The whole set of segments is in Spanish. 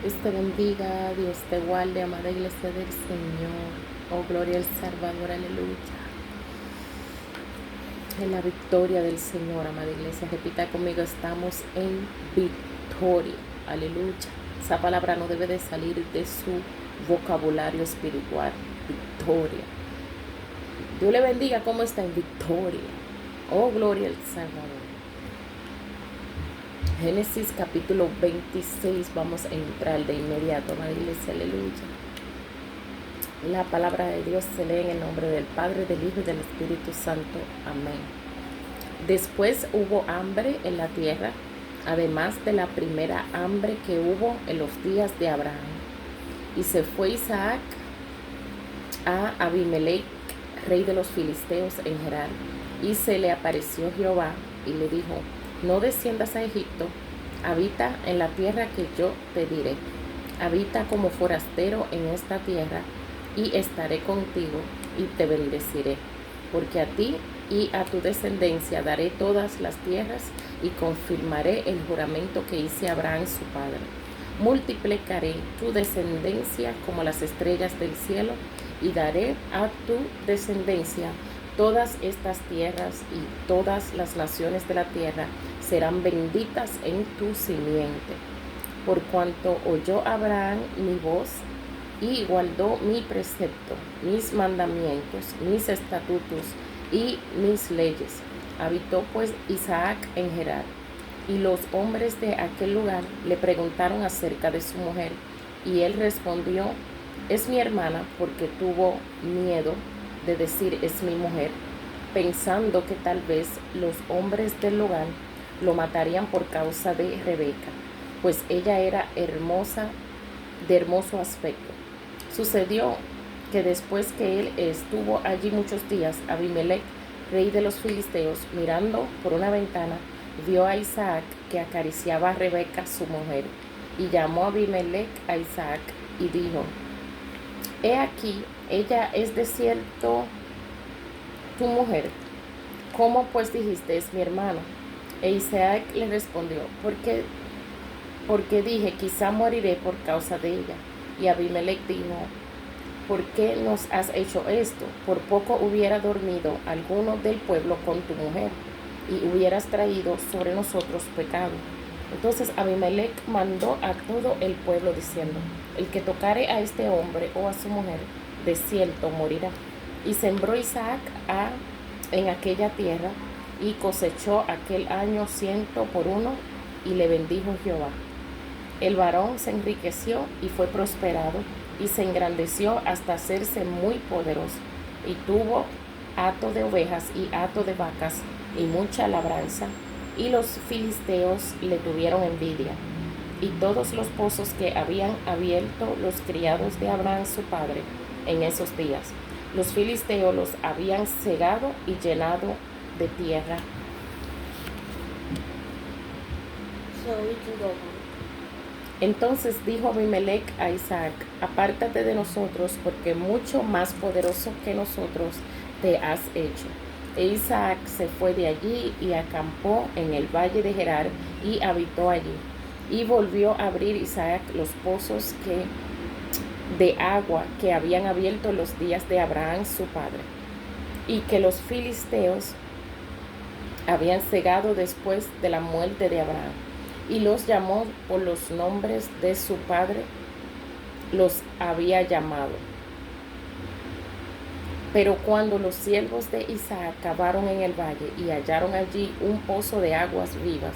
Dios te bendiga, Dios te guarde, amada iglesia del Señor. Oh, gloria al Salvador, aleluya. En la victoria del Señor, amada iglesia. Repita conmigo, estamos en victoria, aleluya. Esa palabra no debe de salir de su vocabulario espiritual, victoria. Dios le bendiga, ¿cómo está en victoria? Oh, gloria al Salvador. Génesis capítulo 26, vamos a entrar de inmediato, amada iglesia, aleluya. La palabra de Dios se lee en el nombre del Padre, del Hijo y del Espíritu Santo. Amén. Después hubo hambre en la tierra, además de la primera hambre que hubo en los días de Abraham. Y se fue Isaac a Abimelech, rey de los filisteos, en Gerar. Y se le apareció Jehová y le dijo: no desciendas a Egipto, habita en la tierra que yo te diré. Habita como forastero en esta tierra, y estaré contigo y te bendeciré, porque a ti y a tu descendencia daré todas las tierras, y confirmaré el juramento que hice a Abraham su padre. Multiplicaré tu descendencia como las estrellas del cielo, y daré a tu descendencia todas estas tierras, y todas las naciones de la tierra serán benditas en tu simiente. Por cuanto oyó Abraham mi voz, y guardó mi precepto, mis mandamientos, mis estatutos y mis leyes. Habitó pues Isaac en Gerar. Y los hombres de aquel lugar le preguntaron acerca de su mujer, y él respondió: es mi hermana, porque tuvo miedo de decir es mi mujer, pensando que tal vez los hombres del lugar lo matarían por causa de Rebeca, pues ella era hermosa, de hermoso aspecto. Sucedió que después que él estuvo allí muchos días, Abimelech, rey de los filisteos, mirando por una ventana, vio a Isaac que acariciaba a Rebeca su mujer, y llamó a Abimelech a Isaac y dijo: he aquí, ella es de cierto tu mujer. ¿Cómo pues dijiste es mi hermano? E Isaac le respondió: porque dije, quizá moriré por causa de ella. Y Abimelech dijo: ¿por qué nos has hecho esto? Por poco hubiera dormido alguno del pueblo con tu mujer, y hubieras traído sobre nosotros pecado. Entonces Abimelech mandó a todo el pueblo diciendo: el que tocare a este hombre o a su mujer, de cierto morirá. Y sembró Isaac en aquella tierra, y cosechó aquel año 100 por 1, y le bendijo Jehová. El varón se enriqueció y fue prosperado, y se engrandeció hasta hacerse muy poderoso, y tuvo hato de ovejas y hato de vacas y mucha labranza, y los filisteos le tuvieron envidia. Y todos los pozos que habían abierto los criados de Abraham su padre en esos días, los filisteos los habían cegado y llenado de tierra. Entonces dijo Abimelech a Isaac: apártate de nosotros, porque mucho más poderoso que nosotros te has hecho. E Isaac se fue de allí y acampó en el valle de Gerar, y habitó allí. Y volvió a abrir Isaac los pozos de agua que habían abierto los días de Abraham su padre, y que los filisteos habían cegado después de la muerte de Abraham. Y los llamó por los nombres de su padre, los había llamado. Pero cuando los siervos de Isaac cavaron en el valle y hallaron allí un pozo de aguas vivas,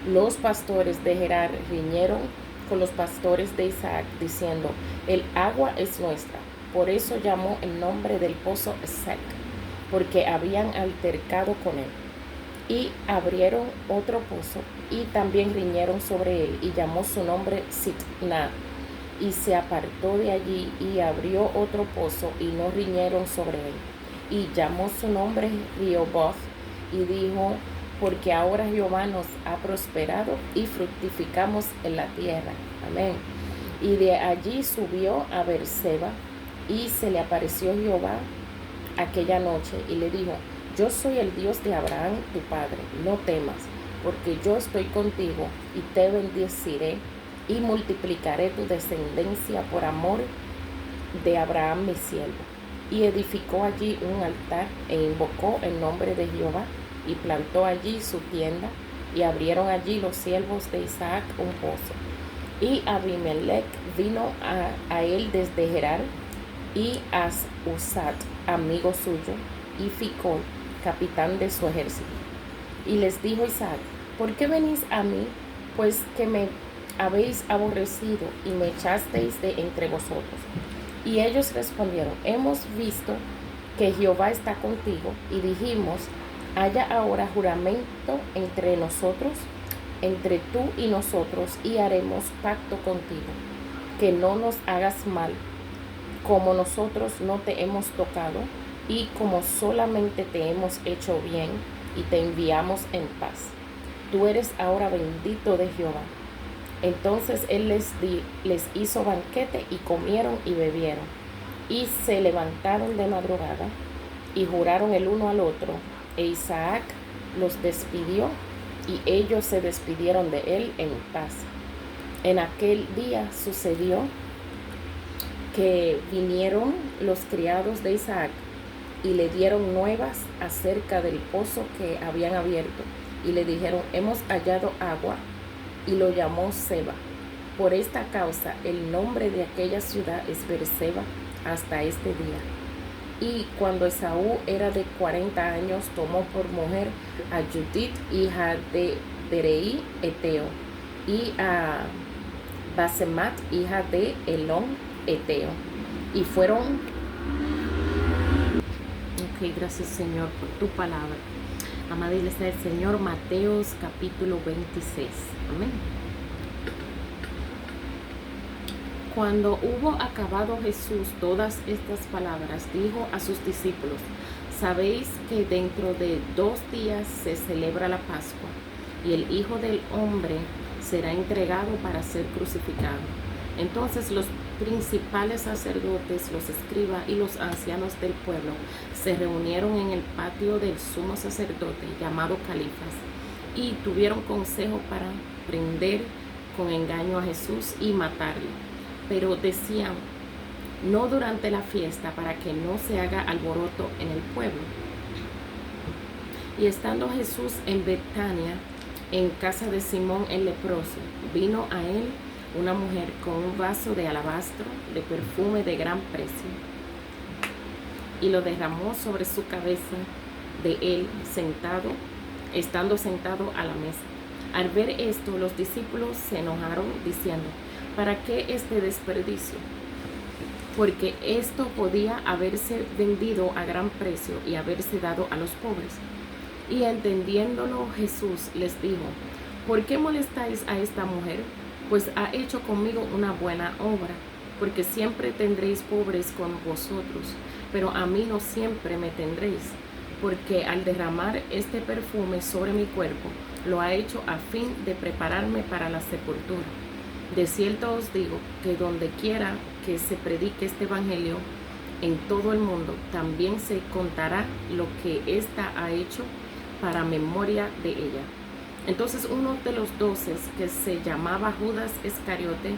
los pastores de Gerar riñeron con los pastores de Isaac, diciendo: el agua es nuestra. Por eso llamó el nombre del pozo Esek, porque habían altercado con él. Y abrieron otro pozo, y también riñeron sobre él, y llamó su nombre Sitna. Y se apartó de allí, y abrió otro pozo, y no riñeron sobre él. Y llamó su nombre Rehoboth, y dijo: porque ahora Jehová nos ha prosperado, y fructificamos en la tierra. Amén. Y de allí subió a Beerseba, y se le apareció Jehová aquella noche, y le dijo: yo soy el Dios de Abraham tu padre, no temas, porque yo estoy contigo, y te bendeciré, y multiplicaré tu descendencia por amor de Abraham mi siervo. Y edificó allí un altar e invocó el nombre de Jehová y plantó allí su tienda y abrieron allí los siervos de Isaac un pozo. Y Abimelech vino a él desde Gerar y As-Usat, amigo suyo, y Ficol, capitán de su ejército. Y les dijo Isaac: ¿por qué venís a mí, pues que me habéis aborrecido y me echasteis de entre vosotros? Y ellos respondieron: hemos visto que Jehová está contigo, y dijimos: haya ahora juramento entre nosotros, entre tú y nosotros, y haremos pacto contigo, que no nos hagas mal, como nosotros no te hemos tocado, y como solamente te hemos hecho bien, y te enviamos en paz. Tú eres ahora bendito de Jehová. Entonces él les hizo banquete, y comieron y bebieron, y se levantaron de madrugada, y juraron el uno al otro, e Isaac los despidió, y ellos se despidieron de él en paz. En aquel día sucedió que vinieron los criados de Isaac, y le dieron nuevas acerca del pozo que habían abierto, y le dijeron: hemos hallado agua, y lo llamó Seba. Por esta causa el nombre de aquella ciudad es Beerseba hasta este día. Y cuando Esaú era de 40 años, tomó por mujer a Judith, hija de Bereí Eteo, y a Basemat, hija de Elón Eteo. Y fueron... Ok, gracias Señor por tu palabra. Amada Iglesia del Señor, Mateos capítulo 26. Amén. Cuando hubo acabado Jesús todas estas palabras, dijo a sus discípulos: sabéis que dentro de 2 días se celebra la Pascua, y el Hijo del Hombre será entregado para ser crucificado. Entonces los principales sacerdotes, los escribas y los ancianos del pueblo se reunieron en el patio del sumo sacerdote, llamado Caifás, y tuvieron consejo para prender con engaño a Jesús y matarle. Pero decían: no durante la fiesta, para que no se haga alboroto en el pueblo. Y estando Jesús en Betania, en casa de Simón el leproso, vino a él una mujer con un vaso de alabastro de perfume de gran precio, y lo derramó sobre su cabeza de él, estando sentado a la mesa. Al ver esto, los discípulos se enojaron, diciendo: ¿para qué este desperdicio? Porque esto podía haberse vendido a gran precio y haberse dado a los pobres. Y entendiéndolo, Jesús les dijo: ¿por qué molestáis a esta mujer? Pues ha hecho conmigo una buena obra. Porque siempre tendréis pobres con vosotros, pero a mí no siempre me tendréis. Porque al derramar este perfume sobre mi cuerpo, lo ha hecho a fin de prepararme para la sepultura. De cierto os digo que donde quiera que se predique este evangelio en todo el mundo, también se contará lo que ésta ha hecho para memoria de ella. Entonces uno de los 12, que se llamaba Judas Iscariote,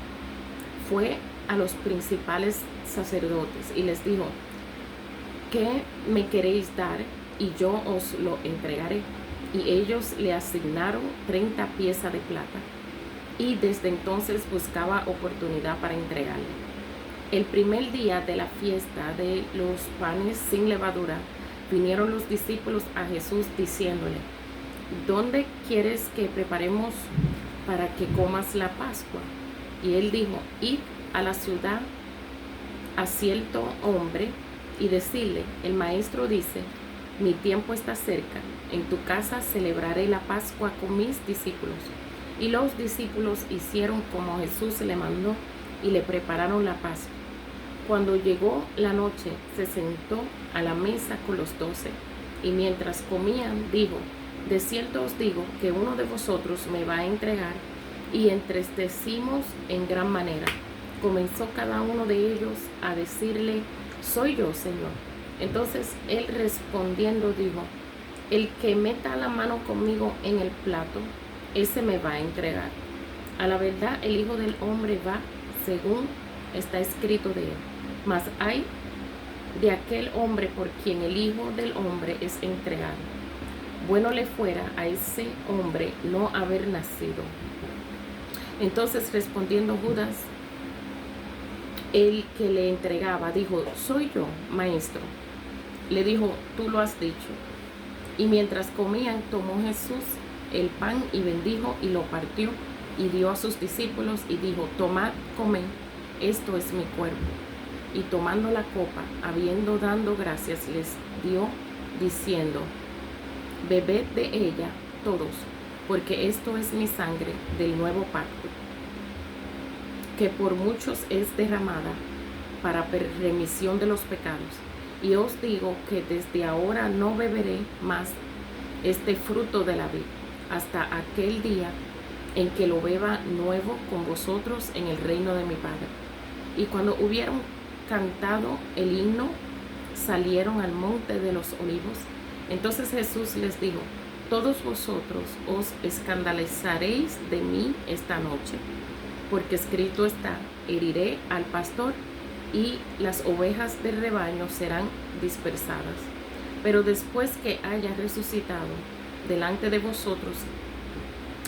fue a los principales sacerdotes y les dijo: ¿qué me queréis dar? Y yo os lo entregaré. Y ellos le asignaron 30 piezas de plata. Y desde entonces buscaba oportunidad para entregarle. El primer día de la fiesta de los panes sin levadura, vinieron los discípulos a Jesús diciéndole: ¿dónde quieres que preparemos para que comas la Pascua? Y él dijo: id a la ciudad a cierto hombre y decirle: el maestro dice, mi tiempo está cerca, en tu casa celebraré la Pascua con mis discípulos. Y los discípulos hicieron como Jesús le mandó y le prepararon la Pascua. Cuando llegó la noche, se sentó a la mesa con los 12, y mientras comían dijo: de cierto os digo que uno de vosotros me va a entregar. Y entristecimos en gran manera. Comenzó cada uno de ellos a decirle: soy yo, Señor. Entonces él respondiendo dijo: el que meta la mano conmigo en el plato, ese me va a entregar. A la verdad, el Hijo del Hombre va según está escrito de él. Mas hay de aquel hombre por quien el Hijo del Hombre es entregado. Bueno le fuera a ese hombre no haber nacido. Entonces respondiendo Judas, el que le entregaba, dijo: soy yo, maestro. Le dijo: tú lo has dicho. Y mientras comían, tomó Jesús el pan y bendijo y lo partió y dio a sus discípulos y dijo: tomad, comed, esto es mi cuerpo. Y tomando la copa, habiendo dado gracias, les dio, diciendo: bebed de ella todos, porque esto es mi sangre del nuevo pacto, que por muchos es derramada para remisión de los pecados. Y os digo que desde ahora no beberé más este fruto de la vid, hasta aquel día en que lo beba nuevo con vosotros en el reino de mi Padre. Y cuando hubieron cantado el himno, salieron al monte de los olivos. Entonces Jesús les dijo: todos vosotros os escandalizaréis de mí esta noche, porque escrito está: heriré al pastor y las ovejas del rebaño serán dispersadas. Pero después que haya resucitado delante de vosotros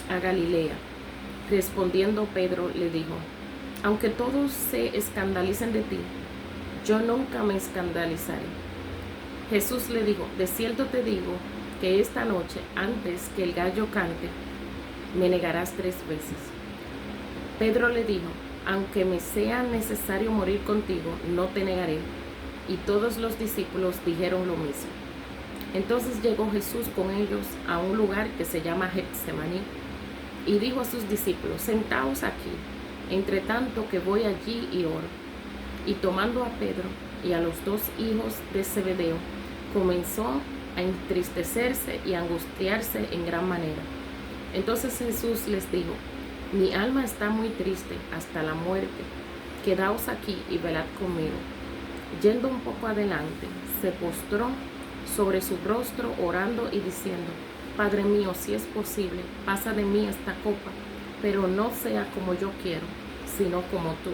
a Galilea. Respondiendo Pedro le dijo: aunque todos se escandalicen de ti, yo nunca me escandalizaré. Jesús le dijo: de cierto te digo que esta noche, antes que el gallo cante, me negarás 3 veces. Pedro le dijo: aunque me sea necesario morir contigo, no te negaré. Y todos los discípulos dijeron lo mismo. Entonces llegó Jesús con ellos a un lugar que se llama Getsemaní, y dijo a sus discípulos: sentaos aquí, entre tanto que voy allí y oro. Y tomando a Pedro y a los 2 hijos de Zebedeo, comenzó a entristecerse y a angustiarse en gran manera. Entonces Jesús les dijo: mi alma está muy triste hasta la muerte. Quedaos aquí y velad conmigo. Yendo un poco adelante, se postró sobre su rostro orando y diciendo: Padre mío, si es posible, pasa de mí esta copa, pero no sea como yo quiero, sino como tú.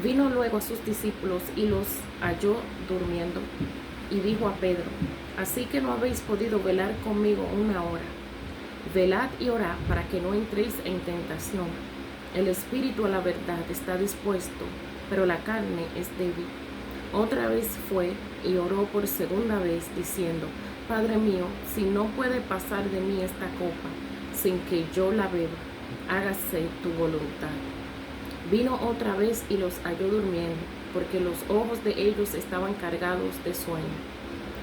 Vino luego a sus discípulos y los halló durmiendo, y dijo a Pedro: así que no habéis podido velar conmigo 1 hora. Velad y orad para que no entréis en tentación. El espíritu a la verdad está dispuesto, pero la carne es débil. Otra vez fue y oró por 2ª vez, diciendo: Padre mío, si no puede pasar de mí esta copa, sin que yo la beba, hágase tu voluntad. Vino otra vez y los halló durmiendo, porque los ojos de ellos estaban cargados de sueño.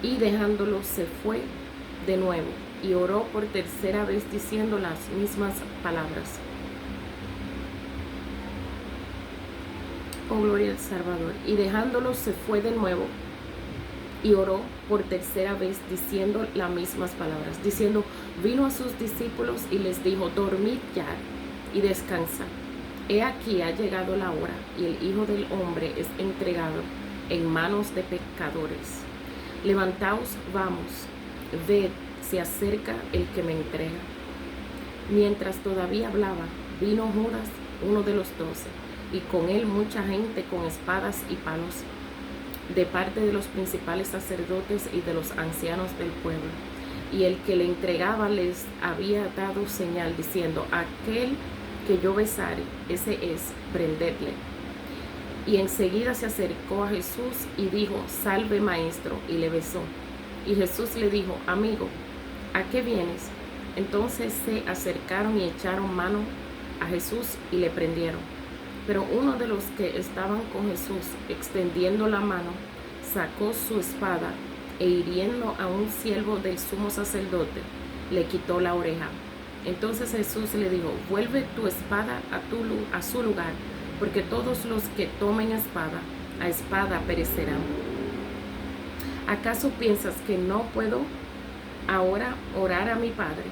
Y dejándolos se fue de nuevo, y oró por 3ª vez diciendo las mismas palabras. Oh, gloria al Salvador. Y dejándolos se fue de nuevo, y oró por 3ª vez diciendo las mismas palabras, diciendo: vino a sus discípulos y les dijo: dormid ya y descansad. He aquí ha llegado la hora, y el Hijo del Hombre es entregado en manos de pecadores. Levantaos, vamos, ved, se acerca el que me entrega. Mientras todavía hablaba, vino Judas, uno de los 12, y con él mucha gente con espadas y palos, de parte de los principales sacerdotes y de los ancianos del pueblo. Y el que le entregaba les había dado señal, diciendo: aquel que yo besare, ese es, prendedle. Y enseguida se acercó a Jesús y dijo: salve, maestro, y le besó. Y Jesús le dijo: amigo, ¿a qué vienes? Entonces se acercaron y echaron mano a Jesús y le prendieron. Pero uno de los que estaban con Jesús, extendiendo la mano, sacó su espada e hiriendo a un siervo del sumo sacerdote, le quitó la oreja. Entonces Jesús le dijo: vuelve tu espada a su lugar, porque todos los que tomen espada, a espada perecerán. ¿Acaso piensas que no puedo ahora orar a mi Padre,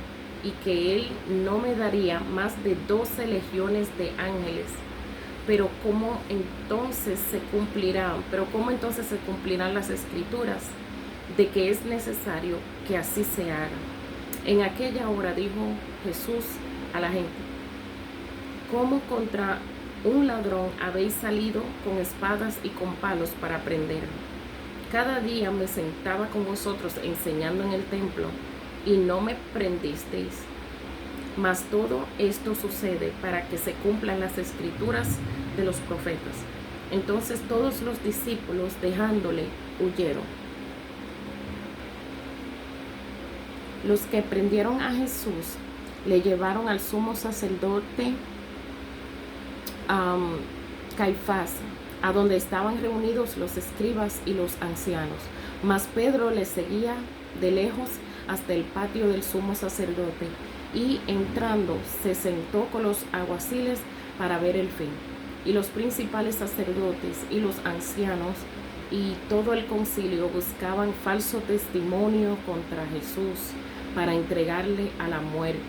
y que Él no me daría más de 12 legiones de ángeles? Pero ¿cómo entonces se cumplirán las escrituras de que es necesario que así se haga? En aquella hora dijo Jesús a la gente: ¿Cómo contra un ladrón habéis salido con espadas y con palos para prenderlo? Cada día me sentaba con vosotros enseñando en el templo y no me prendisteis. Mas todo esto sucede para que se cumplan las escrituras de los profetas. Entonces todos los discípulos, dejándole, huyeron. Los que prendieron a Jesús le llevaron al sumo sacerdote Caifás, a donde estaban reunidos los escribas y los ancianos. Mas Pedro le seguía de lejos hasta el patio del sumo sacerdote, y entrando se sentó con los alguaciles para ver el fin. Y los principales sacerdotes y los ancianos y todo el concilio buscaban falso testimonio contra Jesús para entregarle a la muerte.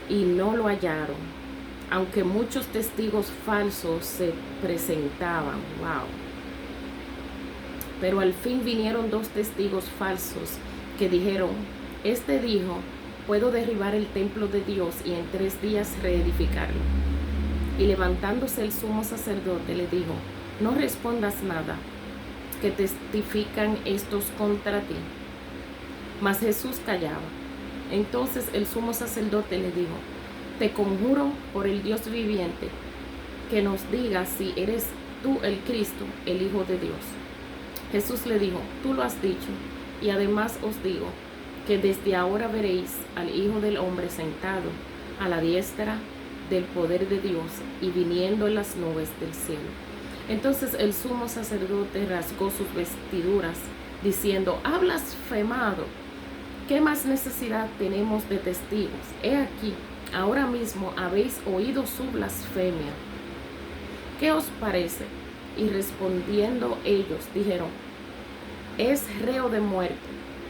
Y no lo hallaron, aunque muchos testigos falsos se presentaban. Wow. Pero al fin vinieron 2 testigos falsos que dijeron: este dijo, puedo derribar el templo de Dios y en 3 días reedificarlo. Y levantándose el sumo sacerdote le dijo: no respondas nada, que testifican estos contra ti. Mas Jesús callaba. Entonces el sumo sacerdote le dijo: te conjuro por el Dios viviente, que nos digas si eres tú el Cristo, el Hijo de Dios. Jesús le dijo: tú lo has dicho, y además os digo, que desde ahora veréis al Hijo del Hombre sentado a la diestra del poder de Dios y viniendo en las nubes del cielo. Entonces el sumo sacerdote rasgó sus vestiduras, diciendo: ha blasfemado. ¿Qué más necesidad tenemos de testigos? He aquí, ahora mismo habéis oído su blasfemia. ¿Qué os parece? Y respondiendo ellos, dijeron: es reo de muerte.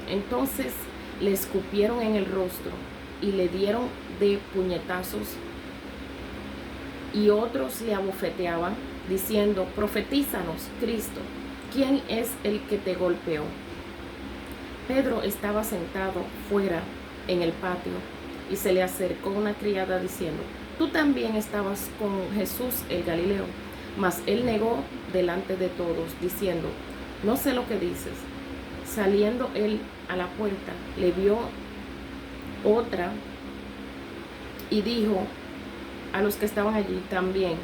Entonces le escupieron en el rostro y le dieron de puñetazos, y otros le abofeteaban, diciendo: profetízanos, Cristo, ¿quién es el que te golpeó? Pedro estaba sentado fuera en el patio, y se le acercó una criada diciendo: tú también estabas con Jesús el Galileo. Mas él negó delante de todos, diciendo: no sé lo que dices. Saliendo él a la puerta, le vio otra y dijo a los que estaban allí también: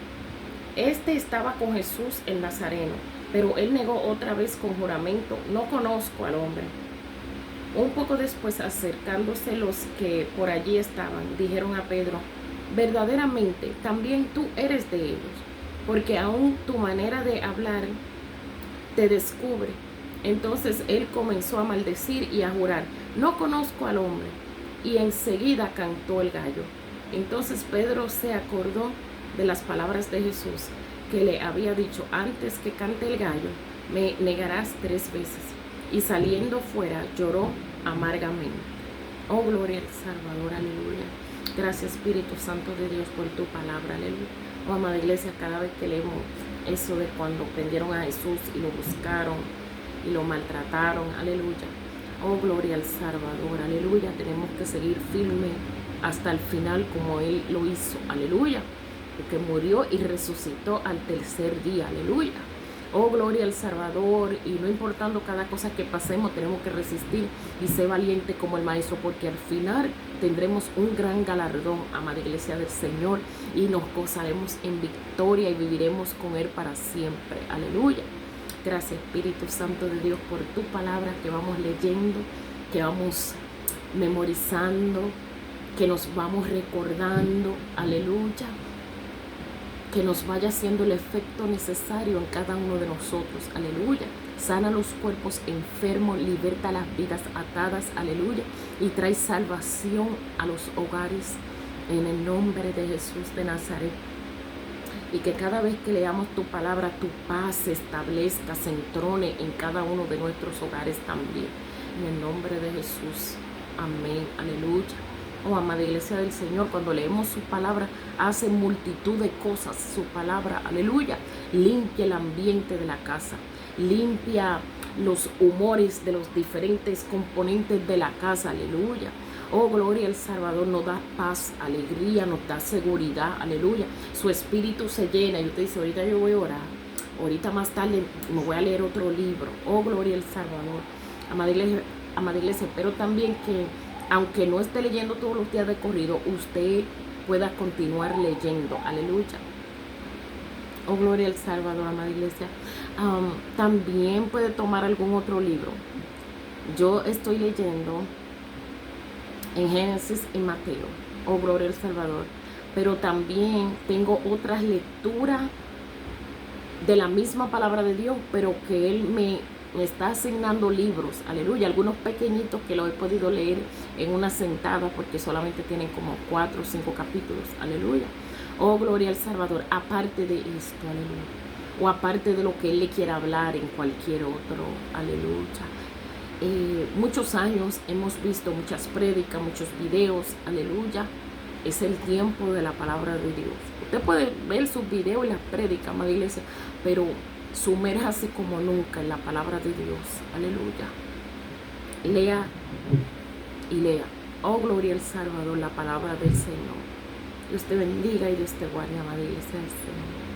este estaba con Jesús el Nazareno. Pero él negó otra vez con juramento: no conozco al hombre. Un poco después, acercándose los que por allí estaban, dijeron a Pedro: verdaderamente también tú eres de ellos, porque aún tu manera de hablar te descubre. Entonces él comenzó a maldecir y a jurar: no conozco al hombre. Y enseguida cantó el gallo. Entonces Pedro se acordó de las palabras de Jesús, que le había dicho: antes que cante el gallo, me negarás 3 veces. Y saliendo fuera lloró amargamente. Oh, gloria al Salvador, aleluya. Gracias, Espíritu Santo de Dios, por tu palabra, aleluya. Oh, amada iglesia, cada vez que leemos eso de cuando prendieron a Jesús y lo buscaron y lo maltrataron, aleluya. Oh, gloria al Salvador, aleluya. Tenemos que seguir firme hasta el final como Él lo hizo, aleluya. Porque murió y resucitó al 3er día, aleluya. Oh, gloria al Salvador. Y no importando cada cosa que pasemos, tenemos que resistir y ser valiente como el Maestro, porque al final tendremos un gran galardón, amada iglesia del Señor, y nos gozaremos en victoria y viviremos con Él para siempre, aleluya. Gracias, Espíritu Santo de Dios, por tu palabra que vamos leyendo, que vamos memorizando, que nos vamos recordando, aleluya. Que nos vaya haciendo el efecto necesario en cada uno de nosotros, aleluya. Sana los cuerpos enfermos, liberta las vidas atadas, aleluya. Y trae salvación a los hogares en el nombre de Jesús de Nazaret. Y que cada vez que leamos tu palabra, tu paz se establezca, se entrone en cada uno de nuestros hogares también. En el nombre de Jesús, amén, aleluya. Oh, amada iglesia del Señor, cuando leemos su palabra, hace multitud de cosas. Su palabra, aleluya, limpia el ambiente de la casa, limpia los humores de los diferentes componentes de la casa, aleluya. Oh, gloria al Salvador, nos da paz, alegría, nos da seguridad, aleluya. Su espíritu se llena y usted dice, ahorita yo voy a orar, ahorita más tarde me voy a leer otro libro. Oh, gloria al Salvador. Amada iglesia, pero también que aunque no esté leyendo todos los días de corrido, usted pueda continuar leyendo, aleluya. Oh, gloria al Salvador, amada iglesia. También puede tomar algún otro libro. Yo estoy leyendo en Génesis y Mateo. Oh, gloria al Salvador. Pero también tengo otras lecturas de la misma palabra de Dios, pero que Él me está asignando libros, aleluya, algunos pequeñitos que lo he podido leer en una sentada porque solamente tienen como 4 o 5 capítulos, aleluya. Oh, gloria al Salvador, aparte de esto, aleluya, o aparte de lo que Él le quiera hablar en cualquier otro, aleluya. Muchos años hemos visto muchas prédicas, muchos videos, aleluya. Es el tiempo de la palabra de Dios. Usted puede ver sus videos y las prédicas, amada iglesia, pero sumérjase como nunca en la palabra de Dios, aleluya. Lea y lea. Oh, gloria al Salvador, la palabra del Señor. Dios te bendiga y Dios te guarde, amada iglesia del Señor.